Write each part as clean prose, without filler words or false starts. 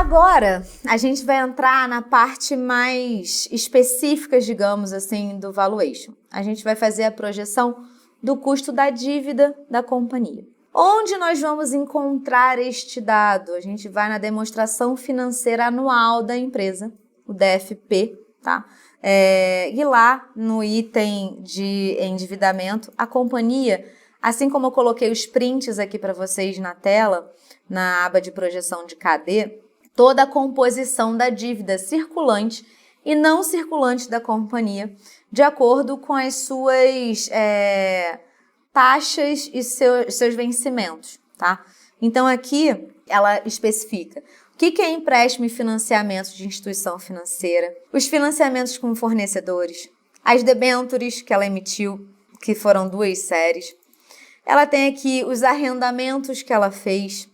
Agora, a gente vai entrar na parte mais específica, digamos assim, do valuation. A gente vai fazer a projeção do custo da dívida da companhia. Onde nós vamos encontrar este dado? A gente vai na demonstração financeira anual da empresa, o DFP, tá? E lá no item de endividamento, a companhia, assim como eu coloquei os prints aqui para vocês na tela, na aba de projeção de KD, toda a composição da dívida circulante e não circulante da companhia, de acordo com as suas taxas e seus vencimentos, tá? Então aqui ela especifica o que é empréstimo e financiamento de instituição financeira, os financiamentos com fornecedores, as debêntures que ela emitiu, que foram 2 séries. Ela tem aqui os arrendamentos que ela fez,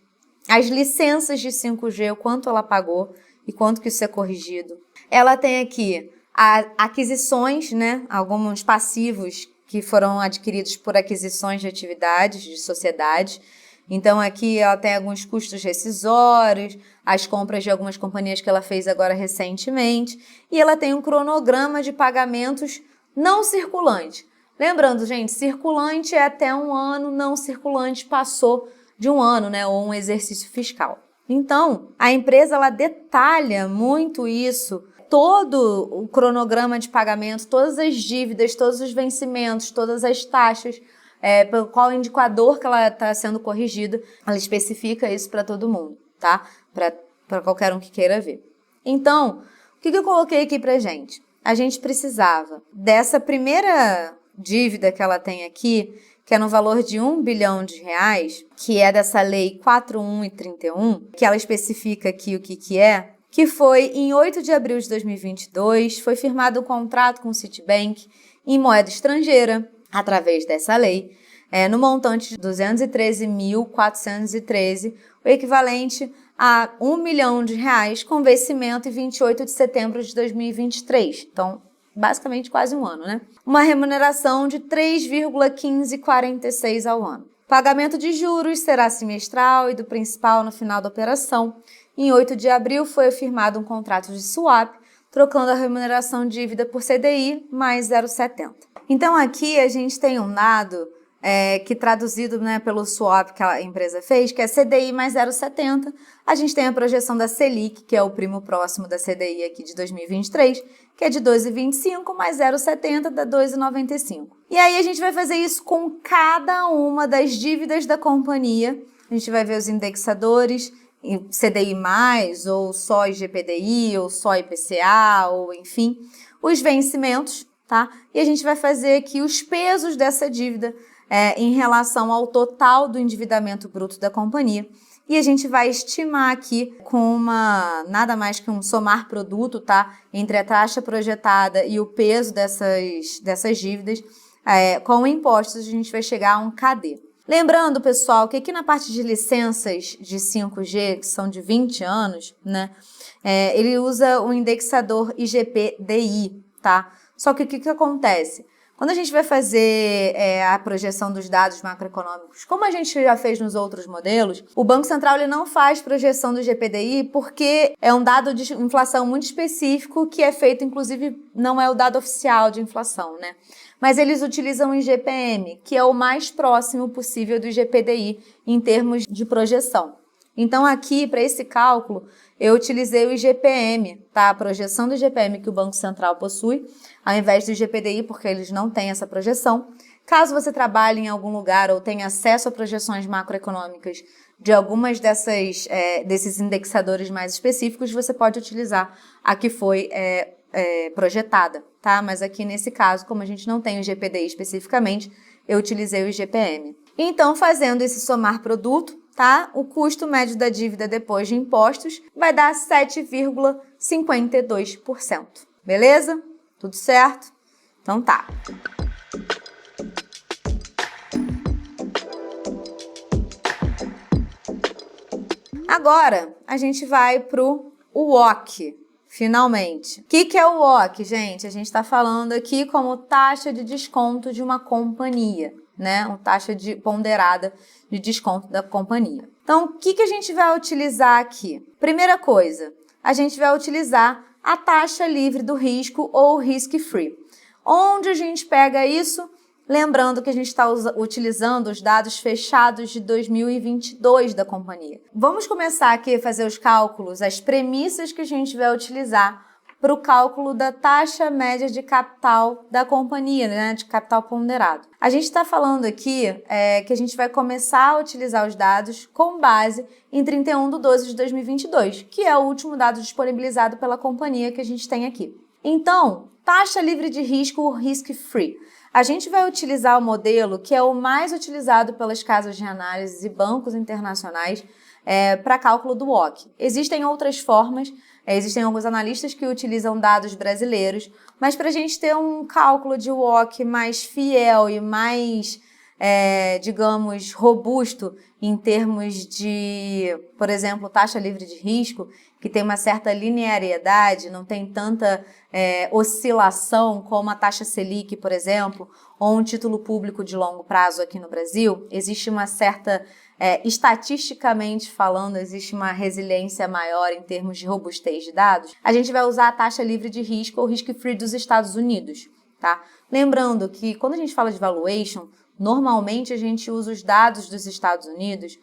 as licenças de 5G, o quanto ela pagou e quanto que isso é corrigido. Ela tem aqui aquisições, né, alguns passivos que foram adquiridos por aquisições de atividades, de sociedades. Então aqui ela tem alguns custos rescisórios, as compras de algumas companhias que ela fez agora recentemente, e ela tem um cronograma de pagamentos não circulante. Lembrando, gente, circulante é até 1 ano, não circulante passou de 1 ano, né, ou um exercício fiscal. Então, a empresa ela detalha muito isso, todo o cronograma de pagamento, todas as dívidas, todos os vencimentos, todas as taxas, pelo qual indicador que ela está sendo corrigida, ela especifica isso para todo mundo, tá? Para qualquer um que queira ver. Então, o que eu coloquei aqui para gente? A gente precisava dessa primeira dívida que ela tem aqui, que é no valor de R$1 bilhão, que é dessa lei 4131, que ela especifica aqui o que é, que foi em 8 de abril de 2022, foi firmado um contrato com o Citibank em moeda estrangeira, através dessa lei, no montante de 213.413, o equivalente a R$1 milhão, com vencimento em 28 de setembro de 2023. Então, basicamente quase 1 ano, né? Uma remuneração de 3,1546 ao ano. Pagamento de juros será semestral e do principal no final da operação. Em 8 de abril foi firmado um contrato de swap, trocando a remuneração de dívida por CDI mais 0,70. Então aqui a gente tem um dado que traduzido, né, pelo swap que a empresa fez, que é CDI mais 0,70. A gente tem a projeção da Selic, que é o primo próximo da CDI aqui de 2023, que é de 2,25 mais 0,70 dá 2,95. E aí a gente vai fazer isso com cada uma das dívidas da companhia. A gente vai ver os indexadores, CDI+, ou só IGPDI, ou só IPCA, ou enfim, os vencimentos, tá? E a gente vai fazer aqui os pesos dessa dívida em relação ao total do endividamento bruto da companhia. E a gente vai estimar aqui com nada mais que um somar produto, tá? Entre a taxa projetada e o peso dessas dívidas, com impostos a gente vai chegar a um KD. Lembrando, pessoal, que aqui na parte de licenças de 5G, que são de 20 anos, né? Ele usa o indexador IGPDI, tá? Só que o que acontece? Quando a gente vai fazer a projeção dos dados macroeconômicos, como a gente já fez nos outros modelos, o Banco Central ele não faz projeção do IGPDI porque é um dado de inflação muito específico que é feito, inclusive, não é o dado oficial de inflação, né? Mas eles utilizam o IGPM, que é o mais próximo possível do IGPDI em termos de projeção. Então aqui, para esse cálculo, eu utilizei o IGPM, tá? A projeção do IGPM que o Banco Central possui, ao invés do IGPDI, porque eles não têm essa projeção. Caso você trabalhe em algum lugar ou tenha acesso a projeções macroeconômicas de algumas desses indexadores mais específicos, você pode utilizar a que foi projetada, tá? Mas aqui nesse caso, como a gente não tem o IGPDI especificamente, eu utilizei o IGPM. Então, fazendo esse somar produto, tá? O custo médio da dívida depois de impostos vai dar 7,52%. Beleza? Tudo certo? Então tá. Agora, a gente vai pro WOC, finalmente. O que é o WOC, gente? A gente está falando aqui como taxa de desconto de uma companhia, né? Uma taxa ponderada de desconto da companhia. Então, o que a gente vai utilizar aqui? Primeira coisa, a gente vai utilizar a taxa livre do risco ou risk-free. Onde a gente pega isso? Lembrando que a gente está utilizando os dados fechados de 2022 da companhia. Vamos começar aqui a fazer os cálculos, as premissas que a gente vai utilizar para o cálculo da taxa média de capital da companhia, né, de capital ponderado. A gente está falando aqui que a gente vai começar a utilizar os dados com base em 31/12/2022, que é o último dado disponibilizado pela companhia que a gente tem aqui. Então, taxa livre de risco ou risk-free. A gente vai utilizar o modelo que é o mais utilizado pelas casas de análise e bancos internacionais para cálculo do WOC. Existem outras formas, existem alguns analistas que utilizam dados brasileiros, mas para a gente ter um cálculo de WOC mais fiel e mais, digamos, robusto em termos de, por exemplo, taxa livre de risco, que tem uma certa linearidade, não tem tanta oscilação como a taxa Selic, por exemplo, ou um título público de longo prazo aqui no Brasil, existe uma certa, estatisticamente falando, existe uma resiliência maior em termos de robustez de dados. A gente vai usar a taxa livre de risco ou risk-free dos Estados Unidos, tá? Lembrando que quando a gente fala de valuation, normalmente a gente usa os dados dos Estados Unidos,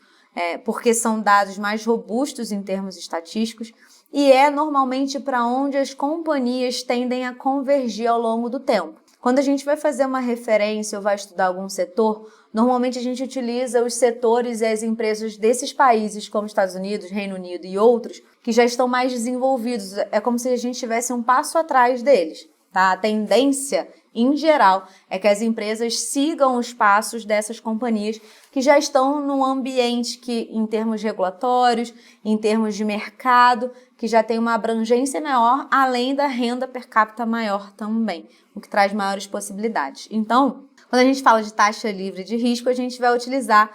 porque são dados mais robustos em termos estatísticos e é normalmente para onde as companhias tendem a convergir ao longo do tempo. Quando a gente vai fazer uma referência ou vai estudar algum setor, normalmente a gente utiliza os setores e as empresas desses países, como Estados Unidos, Reino Unido e outros, que já estão mais desenvolvidos. É como se a gente tivesse um passo atrás deles, tá? A tendência, em geral, é que as empresas sigam os passos dessas companhias que já estão num ambiente que, em termos regulatórios, em termos de mercado, que já tem uma abrangência maior, além da renda per capita maior também, o que traz maiores possibilidades. Então, quando a gente fala de taxa livre de risco, a gente vai utilizar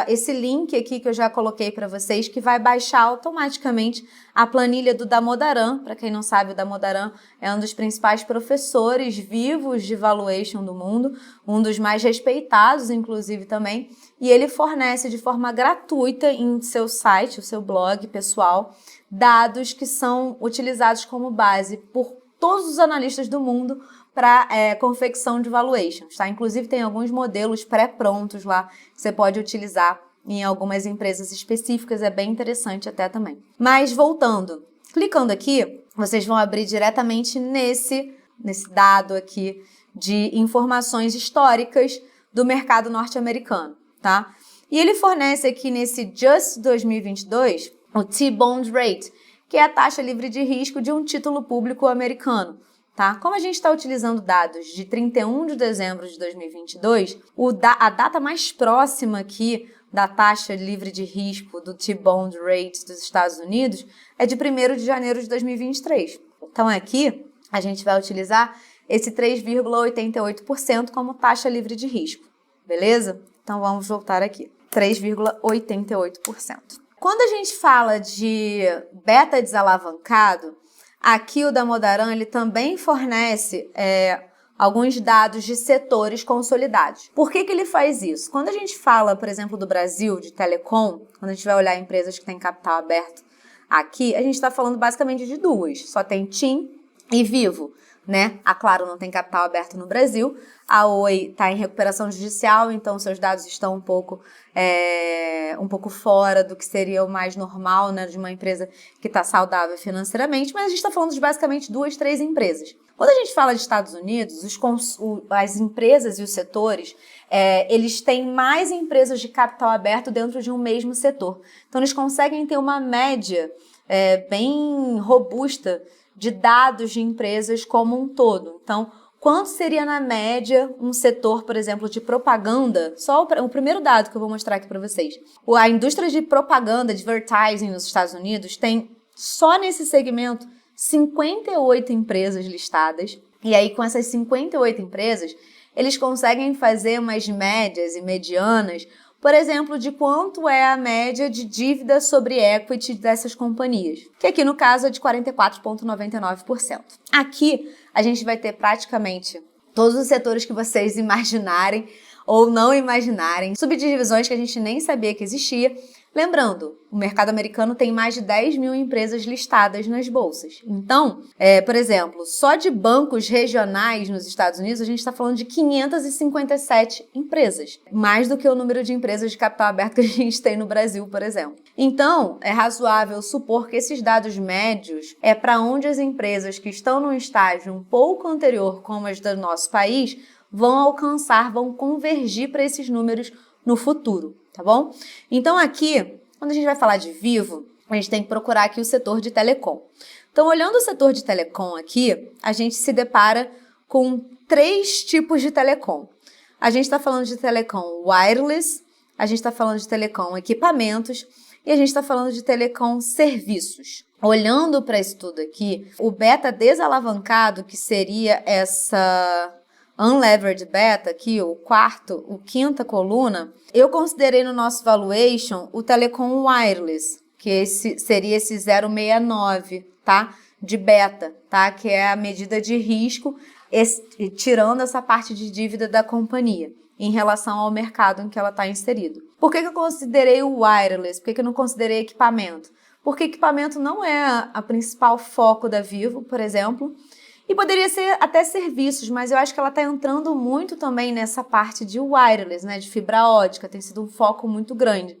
esse link aqui que eu já coloquei para vocês, que vai baixar automaticamente a planilha do Damodaran. Para quem não sabe, o Damodaran é um dos principais professores vivos de valuation do mundo, um dos mais respeitados, inclusive, também, e ele fornece de forma gratuita em seu site, o seu blog pessoal, dados que são utilizados como base por todos os analistas do mundo para confecção de valuations, tá? Inclusive tem alguns modelos pré-prontos lá que você pode utilizar em algumas empresas específicas, é bem interessante até também. Mas voltando, clicando aqui, vocês vão abrir diretamente nesse dado aqui de informações históricas do mercado norte-americano, tá? E ele fornece aqui nesse Just 2022 o T-Bond Rate, que é a taxa livre de risco de um título público americano. Tá? Como a gente está utilizando dados de 31 de dezembro de 2022, a data mais próxima aqui da taxa livre de risco do T-Bond Rate dos Estados Unidos é de 1º de janeiro de 2023. Então aqui a gente vai utilizar esse 3,88% como taxa livre de risco, beleza? Então vamos voltar aqui, 3,88%. Quando a gente fala de beta desalavancado, aqui o Damodaran ele também fornece alguns dados de setores consolidados. Por que ele faz isso? Quando a gente fala, por exemplo, do Brasil, de telecom, quando a gente vai olhar empresas que têm capital aberto aqui, a gente está falando basicamente de duas. Só tem TIM e Vivo, né? A Claro não tem capital aberto no Brasil, a Oi está em recuperação judicial, então seus dados estão um pouco fora do que seria o mais normal, né, de uma empresa que está saudável financeiramente, mas a gente está falando de basicamente 2, 3 empresas. Quando a gente fala de Estados Unidos, as empresas e os setores, eles têm mais empresas de capital aberto dentro de um mesmo setor. Então eles conseguem ter uma média bem robusta de dados de empresas como um todo. Então, quanto seria na média um setor, por exemplo, de propaganda? Só o primeiro dado que eu vou mostrar aqui para vocês. A indústria de propaganda, de advertising nos Estados Unidos, tem só nesse segmento 58 empresas listadas. E aí, com essas 58 empresas, eles conseguem fazer umas médias e medianas, por exemplo, de quanto é a média de dívida sobre equity dessas companhias, que aqui no caso é de 44,99%. Aqui a gente vai ter praticamente todos os setores que vocês imaginarem, ou não imaginarem, subdivisões que a gente nem sabia que existia. Lembrando, o mercado americano tem mais de 10 mil empresas listadas nas bolsas. Então, por exemplo, só de bancos regionais nos Estados Unidos, a gente está falando de 557 empresas. Mais do que o número de empresas de capital aberto que a gente tem no Brasil, por exemplo. Então, é razoável supor que esses dados médios é para onde as empresas que estão num estágio um pouco anterior, como as do nosso país, vão alcançar, vão convergir para esses números no futuro, tá bom? Então aqui, quando a gente vai falar de Vivo, a gente tem que procurar aqui o setor de telecom. Então, olhando o setor de telecom aqui, a gente se depara com 3 tipos de telecom. A gente está falando de telecom wireless, a gente está falando de telecom equipamentos e a gente está falando de telecom serviços. Olhando para isso tudo aqui, o beta desalavancado, que seria essa unlevered beta aqui, o quinta coluna, eu considerei no nosso valuation o telecom wireless, que seria esse 0,69, tá? De beta, tá? Que é a medida de risco, tirando essa parte de dívida da companhia em relação ao mercado em que ela está inserido. Por que eu considerei o wireless? Por que eu não considerei equipamento? Porque equipamento não é a principal foco da Vivo, por exemplo, e poderia ser até serviços, mas eu acho que ela está entrando muito também nessa parte de wireless, né, de fibra ótica, tem sido um foco muito grande.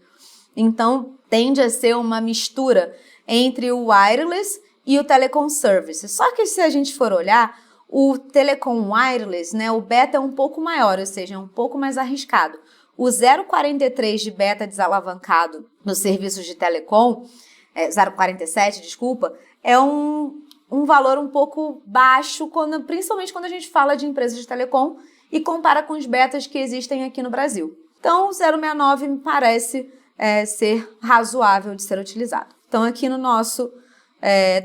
Então, tende a ser uma mistura entre o wireless e o telecom service. Só que se a gente for olhar, o telecom wireless, né, o beta é um pouco maior, ou seja, é um pouco mais arriscado. O 0,43 de beta desalavancado nos serviços de telecom, 0,47, desculpa, é um valor um pouco baixo, principalmente quando a gente fala de empresas de telecom e compara com os betas que existem aqui no Brasil. Então, o 0,69 me parece ser razoável de ser utilizado. Então, aqui no nosso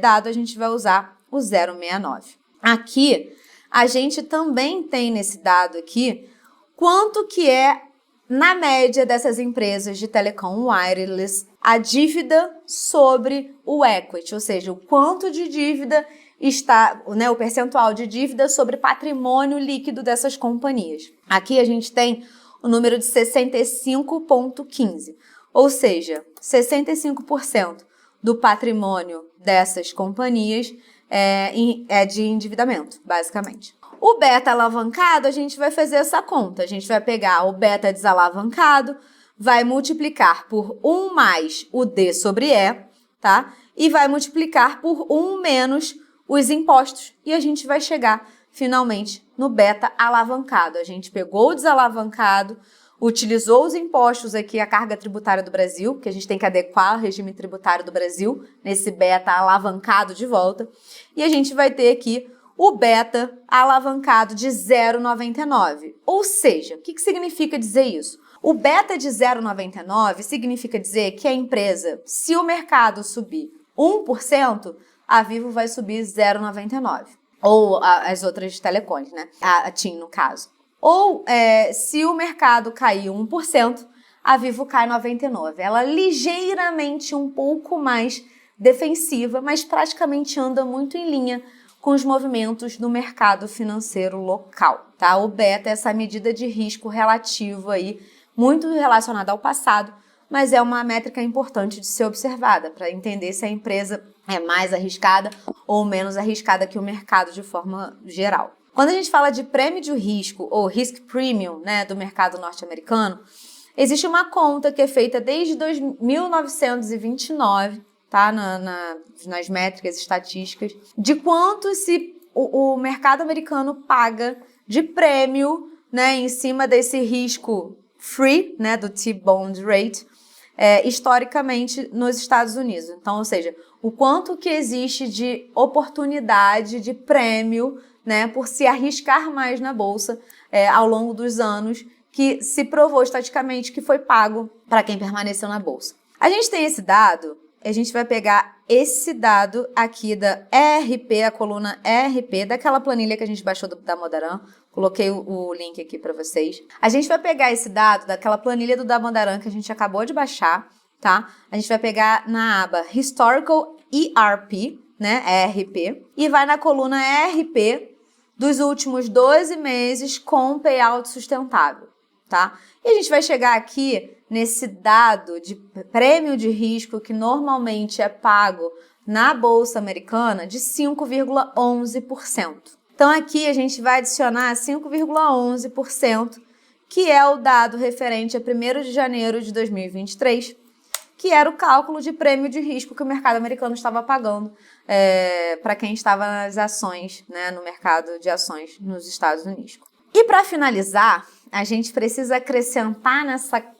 dado, a gente vai usar o 0,69. Aqui, a gente também tem nesse dado aqui quanto que é, na média dessas empresas de telecom wireless, a dívida sobre o equity, ou seja, o quanto de dívida está, né, o percentual de dívida sobre patrimônio líquido dessas companhias. Aqui a gente tem o número de 65,15, ou seja, 65% do patrimônio dessas companhias é de endividamento, basicamente. O beta alavancado, a gente vai fazer essa conta. A gente vai pegar o beta desalavancado, vai multiplicar por 1 mais o D sobre E, tá? E vai multiplicar por 1 menos os impostos. E a gente vai chegar, finalmente, no beta alavancado. A gente pegou o desalavancado, utilizou os impostos aqui, a carga tributária do Brasil, que a gente tem que adequar ao regime tributário do Brasil, nesse beta alavancado de volta. E a gente vai ter aqui o beta alavancado de 0,99. Ou seja, o que significa dizer isso? O beta de 0,99 significa dizer que a empresa, se o mercado subir 1%, a Vivo vai subir 0,99. Ou as outras telecoms, né? A TIM, no caso. Ou se o mercado cair 1%, a Vivo cai 99. Ela é ligeiramente um pouco mais defensiva, mas praticamente anda muito em linha com os movimentos do mercado financeiro local, tá? O beta é essa medida de risco relativo aí, muito relacionada ao passado, mas é uma métrica importante de ser observada para entender se a empresa é mais arriscada ou menos arriscada que o mercado de forma geral. Quando a gente fala de prêmio de risco ou risk premium, né, do mercado norte-americano, existe uma conta que é feita desde 1929, tá, nas métricas estatísticas, de quanto o mercado americano paga de prêmio, né, em cima desse risco free, né, do T-bond rate, historicamente nos Estados Unidos. Então, ou seja, o quanto que existe de oportunidade, de prêmio, né, por se arriscar mais na bolsa ao longo dos anos, que se provou estatisticamente que foi pago para quem permaneceu na bolsa. A gente tem esse dado, a gente vai pegar esse dado aqui da ERP, a coluna ERP, daquela planilha que a gente baixou da Modaran. Coloquei o link aqui para vocês. A gente vai pegar esse dado daquela planilha do Damodaran que a gente acabou de baixar, tá? A gente vai pegar na aba Historical ERP, né, ERP, e vai na coluna ERP dos últimos 12 meses com payout sustentável. tá? E a gente vai chegar aqui nesse dado de prêmio de risco que normalmente é pago na Bolsa Americana de 5,11%. Então, aqui a gente vai adicionar 5,11%, que é o dado referente a 1º de janeiro de 2023, que era o cálculo de prêmio de risco que o mercado americano estava pagando para quem estava nas ações, né, no mercado de ações nos Estados Unidos. E para finalizar, a gente precisa acrescentar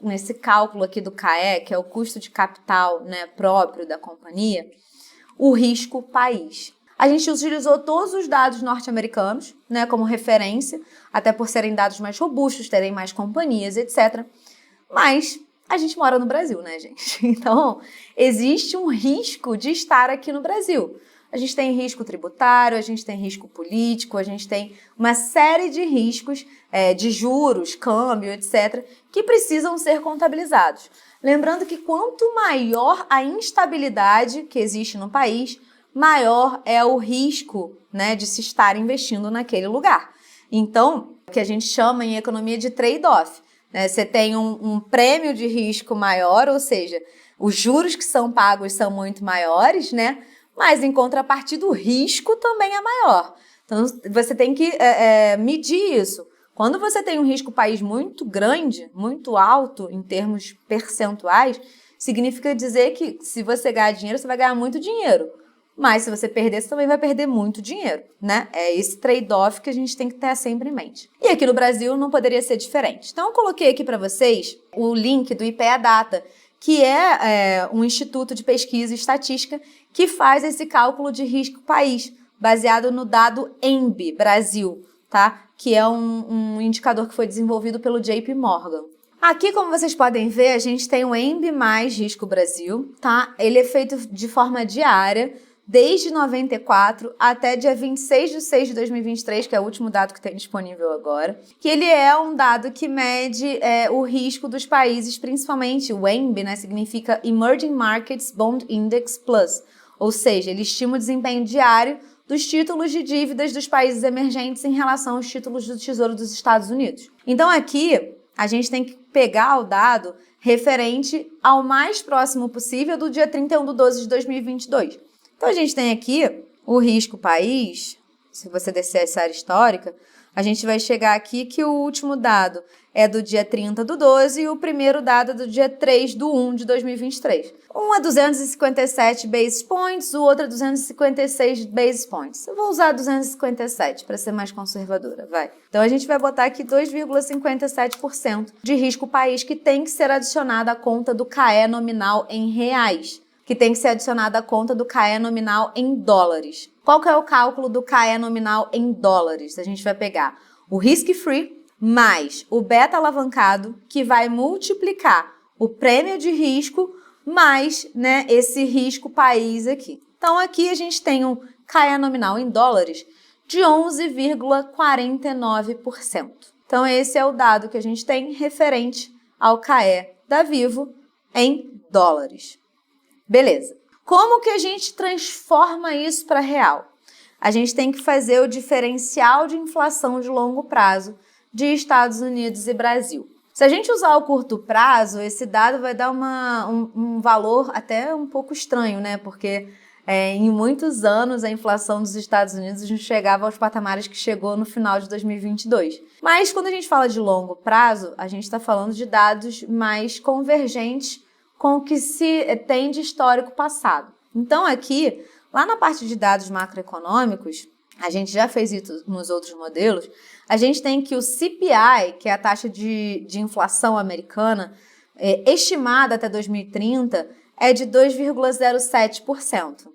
nesse cálculo aqui do CAE, que é o custo de capital, né, próprio da companhia, o risco país. A gente utilizou todos os dados norte-americanos, né, como referência, até por serem dados mais robustos, terem mais companhias, etc. Mas a gente mora no Brasil, né, gente? Então, existe um risco de estar aqui no Brasil. A gente tem risco tributário, a gente tem risco político, a gente tem uma série de riscos de juros, câmbio, etc., que precisam ser contabilizados. Lembrando que quanto maior a instabilidade que existe no país, maior é o risco, né, de se estar investindo naquele lugar. Então, o que a gente chama em economia de trade-off. Você tem um prêmio de risco maior, ou seja, os juros que são pagos são muito maiores, né? Mas em contrapartida o risco também é maior. Então você tem que medir isso. Quando você tem um risco país muito grande, muito alto em termos percentuais, significa dizer que se você ganhar dinheiro, você vai ganhar muito dinheiro. Mas se você perder, você também vai perder muito dinheiro, né? É esse trade-off que a gente tem que ter sempre em mente. E aqui no Brasil não poderia ser diferente. Então eu coloquei aqui para vocês o link do IPEA Data, que é um instituto de pesquisa e estatística que faz esse cálculo de risco país, baseado no dado ENB Brasil, tá? Que é um indicador que foi desenvolvido pelo JP Morgan. Aqui, como vocês podem ver, a gente tem o ENB mais Risco Brasil, tá? Ele é feito de forma diária, desde 94 até dia 26 de 6 de 2023, que é o último dado que tem disponível agora, que ele é um dado que mede o risco dos países, principalmente o ENB, né, significa Emerging Markets Bond Index Plus, ou seja, ele estima o desempenho diário dos títulos de dívidas dos países emergentes em relação aos títulos do Tesouro dos Estados Unidos. Então aqui a gente tem que pegar o dado referente ao mais próximo possível do dia 31/12 de 2022. Então, a gente tem aqui o risco país, se você descer a série histórica, a gente vai chegar aqui que o último dado é do dia 30/12 e o primeiro dado é do dia 3/1 de 2023. Um é 257 basis points, o outro é 256 basis points. Eu vou usar 257 para ser mais conservadora, vai. Então, a gente vai botar aqui 2,57% de risco país que tem que ser adicionado à conta do CAE nominal em reais, que tem que ser adicionada à conta do CAE nominal em dólares. Qual que é o cálculo do CAE nominal em dólares? A gente vai pegar o risk-free mais o beta alavancado, que vai multiplicar o prêmio de risco mais, né, esse risco país aqui. Então, aqui a gente tem um CAE nominal em dólares de 11,49%. Então, esse é o dado que a gente tem referente ao CAE da Vivo em dólares. Beleza. Como que a gente transforma isso para real? A gente tem que fazer o diferencial de inflação de longo prazo de Estados Unidos e Brasil. Se a gente usar o curto prazo, esse dado vai dar um valor até um pouco estranho, né? Porque em muitos anos a inflação dos Estados Unidos não chegava aos patamares que chegou no final de 2022. Mas quando a gente fala de longo prazo, a gente está falando de dados mais convergentes com o que se tem de histórico passado. Então aqui, lá na parte de dados macroeconômicos, a gente já fez isso nos outros modelos, a gente tem que o CPI, que é a taxa de inflação americana, estimada até 2030, é de 2,07%.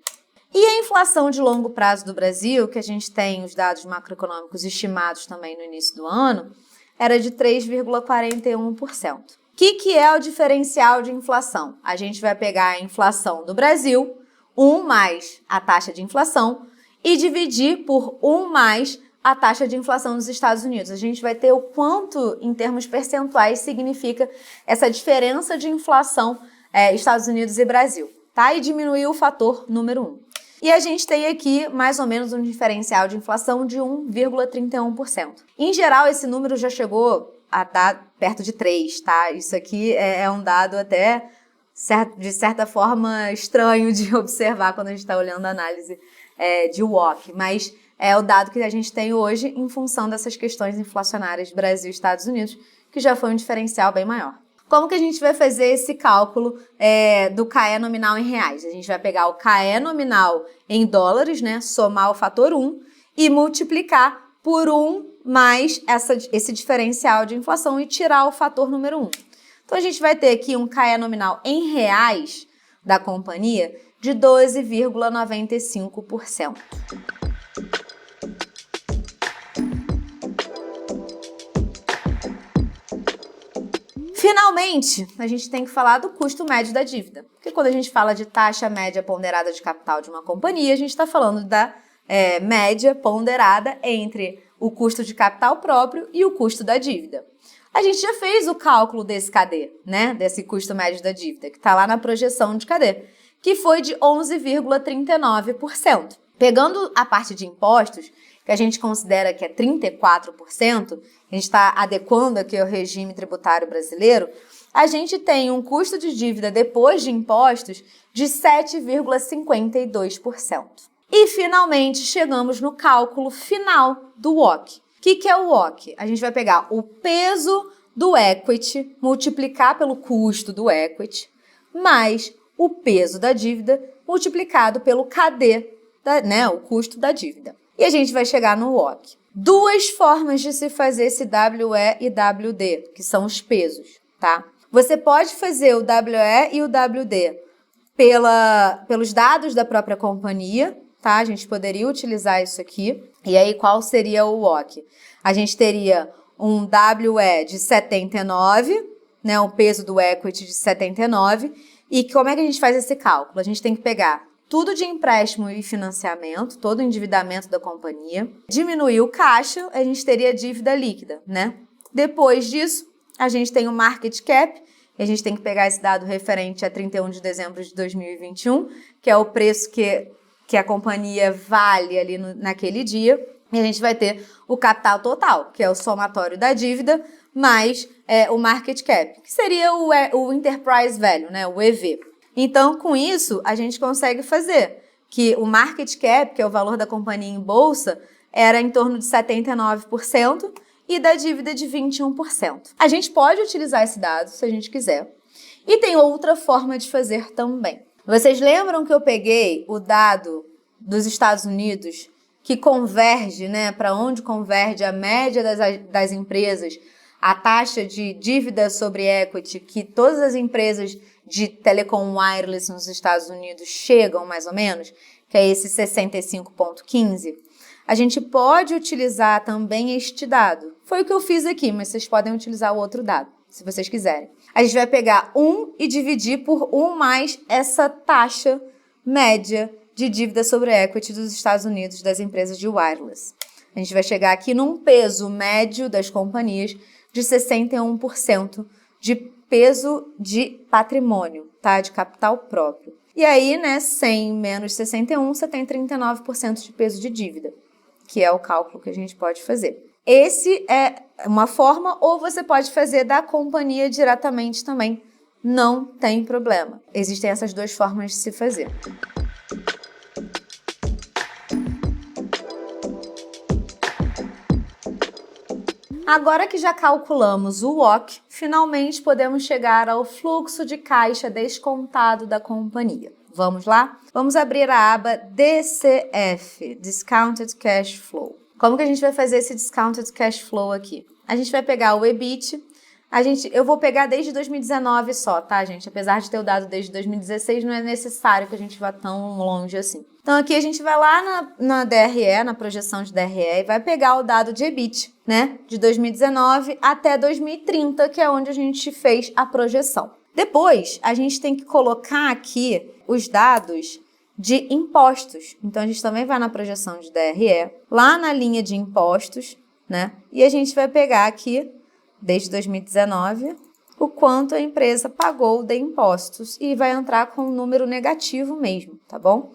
E a inflação de longo prazo do Brasil, que a gente tem os dados macroeconômicos estimados também no início do ano, era de 3,41%. O que é o diferencial de inflação? A gente vai pegar a inflação do Brasil, 1 mais a taxa de inflação, e dividir por 1 mais a taxa de inflação dos Estados Unidos. A gente vai ter o quanto, em termos percentuais, significa essa diferença de inflação Estados Unidos e Brasil, tá? E diminuir o fator número 1. E a gente tem aqui mais ou menos um diferencial de inflação de 1,31%. Em geral, esse número já chegou perto de 3, tá? Isso aqui é um dado até, de certa forma, estranho de observar quando a gente está olhando a análise de WOC, mas é o dado que a gente tem hoje em função dessas questões inflacionárias Brasil e Estados Unidos, que já foi um diferencial bem maior. Como que a gente vai fazer esse cálculo do CAE nominal em reais? A gente vai pegar o CAE nominal em dólares, né, somar o fator 1 e multiplicar por 1 mais esse diferencial de inflação e tirar o fator número 1. Então, a gente vai ter aqui um CAE nominal em reais da companhia de 12,95%. Finalmente, a gente tem que falar do custo médio da dívida. Porque quando a gente fala de taxa média ponderada de capital de uma companhia, a gente está falando da média ponderada entre o custo de capital próprio e o custo da dívida. A gente já fez o cálculo desse KD, né? Desse custo médio da dívida, que está lá na projeção de KD, que foi de 11,39%. Pegando a parte de impostos, que a gente considera que é 34%, a gente está adequando aqui ao regime tributário brasileiro, a gente tem um custo de dívida depois de impostos de 7,52%. E, finalmente, chegamos no cálculo final do WOC. O que é o WOC? A gente vai pegar o peso do equity, multiplicar pelo custo do equity, mais o peso da dívida, multiplicado pelo KD, o custo da dívida. E a gente vai chegar no WOC. Duas formas de se fazer esse WE e WD, que são os pesos, tá? Você pode fazer o WE e o WD pelos dados da própria companhia, tá? A gente poderia utilizar isso aqui. E aí, qual seria o WOC? A gente teria um WE de 79, né? O peso do equity de 79. E como é que a gente faz esse cálculo? A gente tem que pegar tudo de empréstimo e financiamento, todo o endividamento da companhia, diminuir o caixa, a gente teria dívida líquida, né? Depois disso, a gente tem o market cap, e a gente tem que pegar esse dado referente a 31 de dezembro de 2021, que é o preço que a companhia vale ali naquele dia, e a gente vai ter o capital total, que é o somatório da dívida, mais o market cap, que seria o enterprise value, né? O EV. Então, com isso, a gente consegue fazer que o market cap, que é o valor da companhia em bolsa, era em torno de 79% e da dívida de 21%. A gente pode utilizar esse dado se a gente quiser. E tem outra forma de fazer também. Vocês lembram que eu peguei o dado dos Estados Unidos que converge, né, para onde converge a média das empresas, a taxa de dívida sobre equity que todas as empresas de telecom wireless nos Estados Unidos chegam, mais ou menos, que é esse 65,15, a gente pode utilizar também este dado. Foi o que eu fiz aqui, mas vocês podem utilizar o outro dado, se vocês quiserem. A gente vai pegar 1 e dividir por 1 mais essa taxa média de dívida sobre equity dos Estados Unidos das empresas de wireless. A gente vai chegar aqui num peso médio das companhias de 61% de peso de patrimônio, tá? De capital próprio. E aí, né, 100 menos 61, você tem 39% de peso de dívida, que é o cálculo que a gente pode fazer. Esse é uma forma, ou você pode fazer da companhia diretamente também, não tem problema. Existem essas duas formas de se fazer. Agora que já calculamos o WOC, finalmente podemos chegar ao fluxo de caixa descontado da companhia. Vamos lá? Vamos abrir a aba DCF, Discounted Cash Flow. Como que a gente vai fazer esse Discounted Cash Flow aqui? A gente vai pegar o EBIT, eu vou pegar desde 2019 só, tá, gente? Apesar de ter o dado desde 2016, não é necessário que a gente vá tão longe assim. Então, aqui a gente vai lá na DRE, na projeção de DRE, e vai pegar o dado de EBIT, né? De 2019 até 2030, que é onde a gente fez a projeção. Depois, a gente tem que colocar aqui os dados de impostos. Então, a gente também vai na projeção de DRE, lá na linha de impostos, né? E a gente vai pegar aqui, desde 2019, o quanto a empresa pagou de impostos e vai entrar com um número negativo mesmo, tá bom?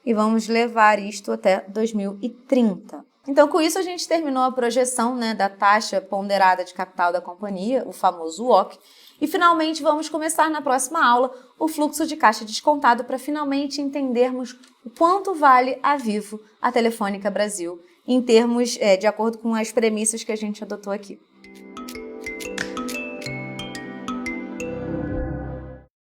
E vamos levar isto até 2030. Então, com isso, a gente terminou a projeção, né, da taxa ponderada de capital da companhia, o famoso WOC, e finalmente vamos começar na próxima aula o fluxo de caixa descontado para finalmente entendermos o quanto vale a Vivo, a Telefônica Brasil, em termos de acordo com as premissas que a gente adotou aqui.